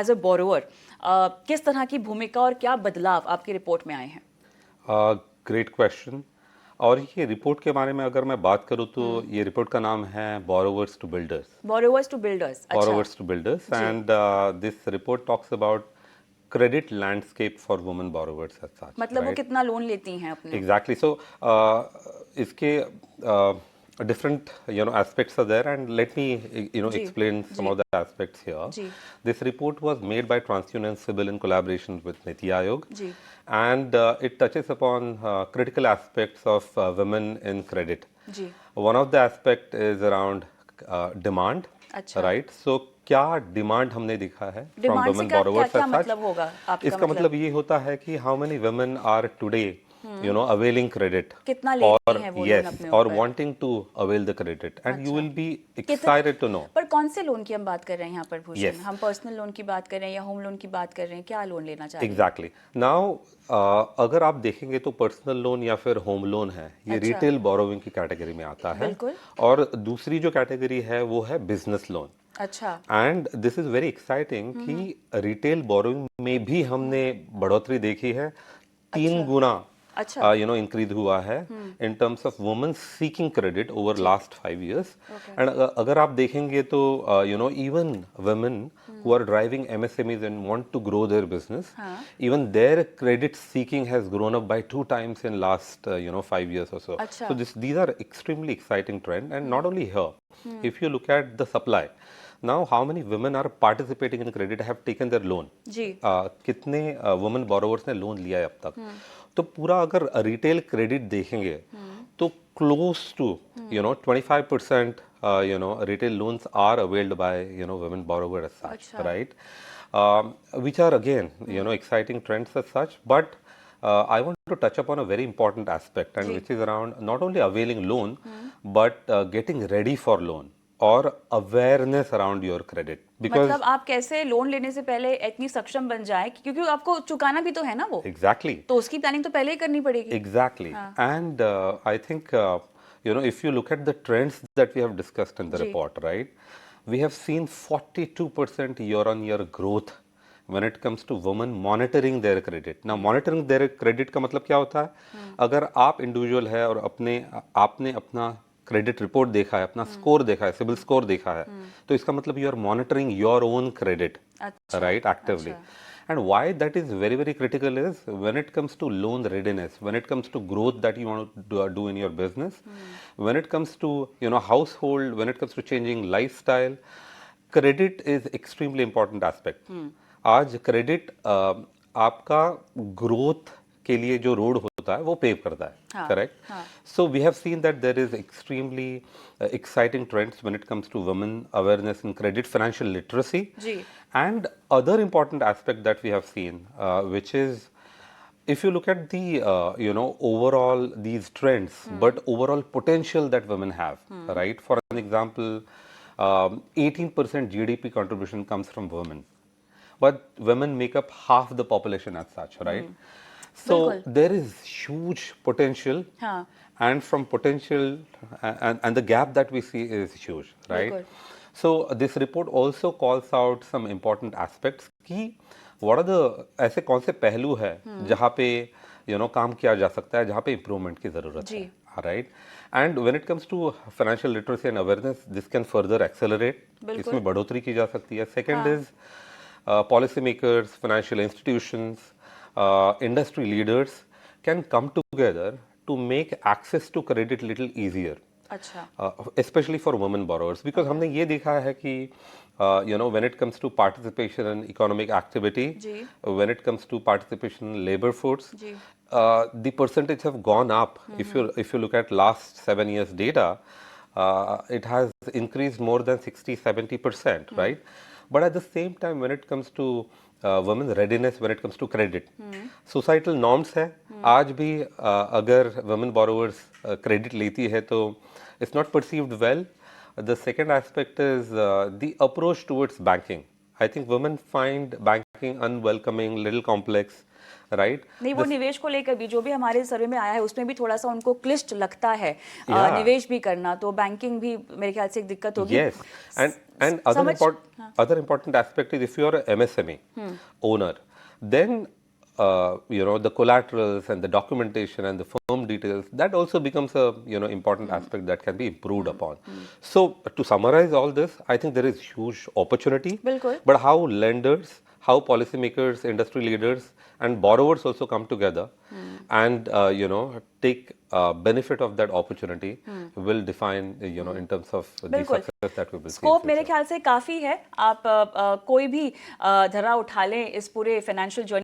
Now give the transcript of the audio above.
As a borrower किस तरह की भूमिका और क्या बदलाव आपकी रिपोर्ट में आए हैं? Great question. और ये रिपोर्ट के बारे में अगर मैं बात करूँ तो ये रिपोर्ट का नाम है borrowers to builders. Borrowers to builders, अच्छा Borrowers to builders, जी। and this report talks about credit landscape for women borrowers as such, मतलब वो right? कितना लोन लेती हैं अपने? Exactly. So, इसके different aspects are there, and let me जी explain some जी of the aspects here. जी This report was made by TransUnion Civil in collaboration with Niti Aayog, जी and it touches upon critical aspects of women in credit. जी। One of the aspect is around demand, अच्छा, right? So क्या demand हमने देखा है from demand से women क्या क्या बोरोवर्स एज क्या सच। मतलब होगा आपका इसका मतलब? मतलब ये होता है कि how many women are today availing credit कितना लेती और हैं वो लोन यस अपने और ऊपर? Wanting to avail the credit and you अच्छा, विल बी कितने, एक्साइटेड टू नो। पर कौन से लोन की हम बात कर रहे हैं यहाँ पर भूषण? यस हम पर्सनल लोन की बात कर रहे हैं या होम लोन की बात कर रहे हैं? क्या लोन लेना चाह रही हैं? एग्जैक्टली नाउ अगर आप देखेंगे तो पर्सनल लोन या फिर होम लोन है ये अच्छा, रिटेल बोरोविंग की कैटेगरी में आता है। बिल्कुल। और दूसरी जो कैटेगरी है वो है बिजनेस लोन। अच्छा, and this is very exciting कि रिटेल बोरोइंग में भी हमने बढ़ोतरी देखी है। तीन अच्छा, गुना अच्छा, इंक्रीज हुआ है in terms of women seeking credit over ठीक, लास्ट 5 years। ओके, एंड अगर आप देखेंगे तो even women who are driving MSMEs and want to grow their business, हाँ, even their credit seeking has grown up by 2 times in last 5 years or so. अच्छा, So these are extremely exciting trend, and not only here. If you look at the supply, now how many women are participating in credit, have taken their loan? जी, कितने women borrowers ने loan लिया है अब तक? तो पूरा अगर retail credit देखेंगे तो close to 25% retail loans are availed by women borrowers as such, अच्छा, right? Which are again exciting trends as such, but I want to touch upon a very important aspect, and जी, which is around not only availing loan but getting ready for loan or awareness around your credit, because मतलब आप कैसे loan लेने से पहले इतनी सक्षम बन जाए, क्योंकि आपको चुकाना भी तो है ना वो, exactly. तो उसकी प्लानिंग तो पहले ही करनी पड़ेगी। Exactly. हाँ, And I think, if you look at the trends that we have discussed in the ji, report, right, we have seen 42% year-on-year growth when it comes to women monitoring their credit. Now, monitoring their credit का मतलब क्या होता है? अगर आप individual है और आपने अपना क्रेडिट रिपोर्ट देखा है, अपना स्कोर देखा है, सिबिल स्कोर देखा है, तो इसका मतलब you are monitoring your own credit, अच्छा, right, actively. अच्छा, And why that is very very critical is when it comes to loan readiness, when it comes to growth that you want to do in your business, when it comes to household, when it comes to changing lifestyle, credit is extremely important aspect. आज credit आपका growth के लिए जो road होता है वो pave करता है, हाँ, करेक्ट? हाँ, So we have seen that there is extremely exciting trends when it comes to women awareness in credit, financial literacy, ji, and other important aspect that we have seen, which is if you look at the overall these trends, but overall potential that women have, right? For an example, 18% GDP contribution comes from women, but women make up half the population as such, right? So बिल्कुल, there is huge potential, हाँ, and from potential and the gap that we see is huge, right? बिल्कुल, So this report also calls out some important aspects कि what are the ऐसे कौन से पहलू है जहाँ पे काम किया जा सकता है, जहाँ पे इम्प्रूवमेंट की ज़रूरत जी, है, right? And when it comes to financial literacy and awareness, this can further accelerate, बिल्कुल, इसमें बढ़ोतरी की जा सकती है. Second हाँ, is policymakers, financial institutions, industry leaders can come together to make access to credit little easier, अच्छा, especially for women borrowers, because okay, हमने ये देखा है कि when it comes to participation in economic activity, ji, when it comes to participation in labor force, ji, the percentage have gone up. If you look at last 7 years data, it has increased more than 60-70%, right? But at the same time, when it comes to women's readiness, when it comes to credit, societal norms है. आज भी अगर women borrowers credit लेती है तो it's not perceived well. The second aspect is the approach towards banking. I think women find banking unwelcoming, little complex, right? नहीं, वो निवेश को लेकर भी जो भी हमारे सर्वे में आया है उसमें भी थोड़ा सा उनको क्लिष्ट लगता है Yeah. निवेश भी करना, तो बैंकिंग भी मेरे ख्याल से एक दिक्कत होगी। Yes, and other important aspect is if you are a MSME owner, then the collaterals and the documentation and the firm details, that also becomes a important aspect that can be improved upon. So to summarize all this, I think there is huge opportunity. बिल्कुल। But how lenders, how policymakers, industry leaders, and borrowers also come together and take benefit of that opportunity will define in terms of the बिल्कुल। success that we will see in scope मेरे future. ख्याल से काफ़ी है, आप कोई भी धरा उठा लें इस पूरे फाइनेंशियल जर्नी